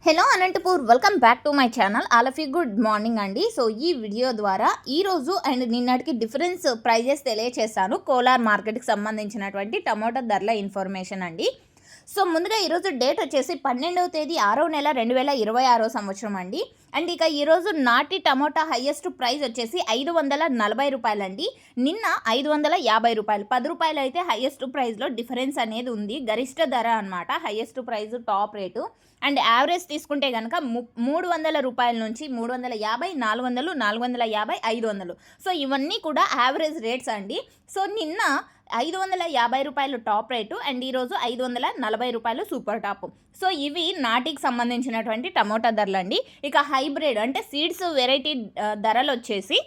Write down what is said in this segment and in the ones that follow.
Hello Anantapur, welcome back to my channel. All of you good morning అండి. So ఈ video ద్వారా ఈరోజు and నిన్నటికి డిఫరెన్స్ ప్రైజెస్ తెలియచేస్తాను. కోలార్ మార్కెట్కి సంబంధించినటువంటి టమాటో ధరల ఇన్ఫర్మేషన్ అండి. సో ముందుగా ఈరోజు డేట్ వచ్చేసి 12వ తేదీ 6వ నెల 2026 సంవత్సరం అండి. అండ్ ఇక ఈరోజు నాటి టమోటా హైయెస్ట్ ప్రైస్ వచ్చేసి 540 రూపాయలండి. నిన్న 550 రూపాయలు, 10 రూపాయలు అయితే హైయెస్ట్ ప్రైస్లో డిఫరెన్స్ అనేది ఉంది. గరిష్ట ధర అనమాట, highest price top rate. And average తీసుకుంటే కనుక 300 రూపాయల నుంచి 350, 400, 450, 500. సో ఇవన్నీ కూడా యావరేజ్ రేట్స్ అండి. సో నిన్న 550 రూపాయలు టాప్ రేటు అండ్ ఈరోజు 540 రూపాయలు సూపర్ టాప్. సో ఇవి నాటికి సంబంధించినటువంటి టమోటా ధరలు అండి. ఇక హైబ్రిడ్ అంటే సీడ్స్ వెరైటీ ధరలు వచ్చేసి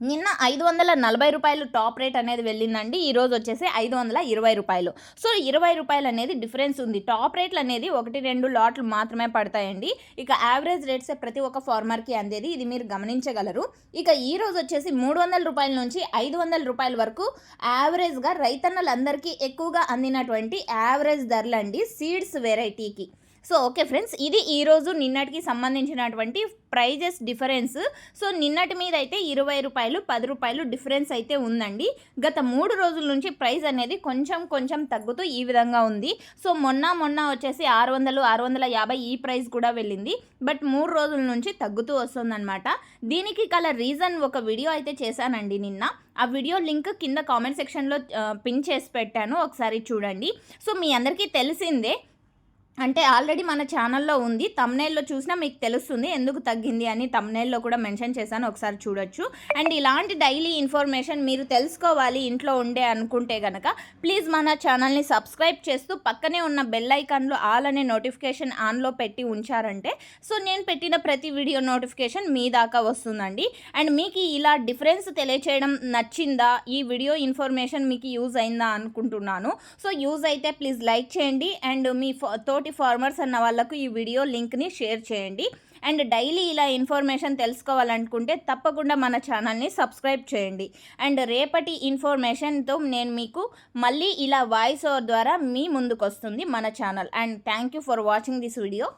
నిన్న 540 రూపాయలు టాప్ రేట్ అనేది వెళ్ళిందండి. ఈరోజు వచ్చేసి 520 రూపాయలు. సో 20 రూపాయలు అనేది డిఫరెన్స్ ఉంది. టాప్ రేట్లు అనేది 1-2 లాట్లు మాత్రమే పడతాయండి. ఇక యావరేజ్ రేట్సే ప్రతి ఒక్క ఫార్మర్కి అందేది, ఇది మీరు గమనించగలరు. ఇక ఈరోజు వచ్చేసి 300 రూపాయల నుంచి 500 రూపాయల వరకు యావరేజ్గా రైతన్నలందరికీ ఎక్కువగా అందినటువంటి యావరేజ్ ధరలండి సీడ్స్ వెరైటీకి. సో ఓకే ఫ్రెండ్స్, ఇది ఈరోజు నిన్నటికి సంబంధించినటువంటి ప్రైజెస్ డిఫరెన్స్. సో నిన్నటి మీద అయితే 20 రూపాయలు, 10 రూపాయలు డిఫరెన్స్ అయితే ఉందండి. గత 3 రోజుల నుంచి ప్రైస్ అనేది కొంచెం తగ్గుతూ ఈ విధంగా ఉంది. సో మొన్న వచ్చేసి 600, 650 ఈ ప్రైస్ కూడా వెళ్ళింది. బట్ 3 రోజుల నుంచి తగ్గుతూ వస్తుందన్నమాట. దీనికి గల రీజన్ ఒక వీడియో అయితే చేశానండి నిన్న. ఆ వీడియో లింక్ కింద కామెంట్ సెక్షన్లో పిన్ చేసి పెట్టాను, ఒకసారి చూడండి. సో మీ అందరికీ తెలిసిందే, అంటే ఆల్రెడీ మన ఛానల్లో ఉంది. తమ్నైల్లో చూసినా మీకు తెలుస్తుంది ఎందుకు తగ్గింది అని. తమ్నైల్లో కూడా మెన్షన్ చేశాను, ఒకసారి చూడొచ్చు. అండ్ ఇలాంటి డైలీ ఇన్ఫర్మేషన్ మీరు తెలుసుకోవాలి ఇంట్లో ఉండే అనుకుంటే కనుక ప్లీజ్ మన ఛానల్ని సబ్స్క్రైబ్ చేస్తూ పక్కనే ఉన్న బెల్ ఐకాన్లో ఆల్ అనే నోటిఫికేషన్ ఆన్లో పెట్టి ఉంచారంటే సో నేను పెట్టిన ప్రతి వీడియో నోటిఫికేషన్ మీ దాకా వస్తుందండి. అండ్ మీకు ఇలా డిఫరెన్స్ తెలియచేయడం నచ్చిందా, ఈ వీడియో ఇన్ఫర్మేషన్ మీకు యూజ్ అయిందా అనుకుంటున్నాను. సో యూజ్ అయితే ప్లీజ్ లైక్ చేయండి అండ్ మీ తోటి ఫార్మర్స్ అన్న వాళ్ళకు ఈ వీడియో లింక్ని షేర్ చేయండి. అండ్ డైలీ ఇలా ఇన్ఫర్మేషన్ తెలుసుకోవాలనుకుంటే తప్పకుండా మన ఛానల్ని సబ్స్క్రైబ్ చేయండి. అండ్ రేపటి ఇన్ఫర్మేషన్తో నేను మీకు మళ్ళీ ఇలా వాయిస్ ఓవర్ ద్వారా మీ ముందుకు వస్తుంది మన channel. And thank you for watching this video.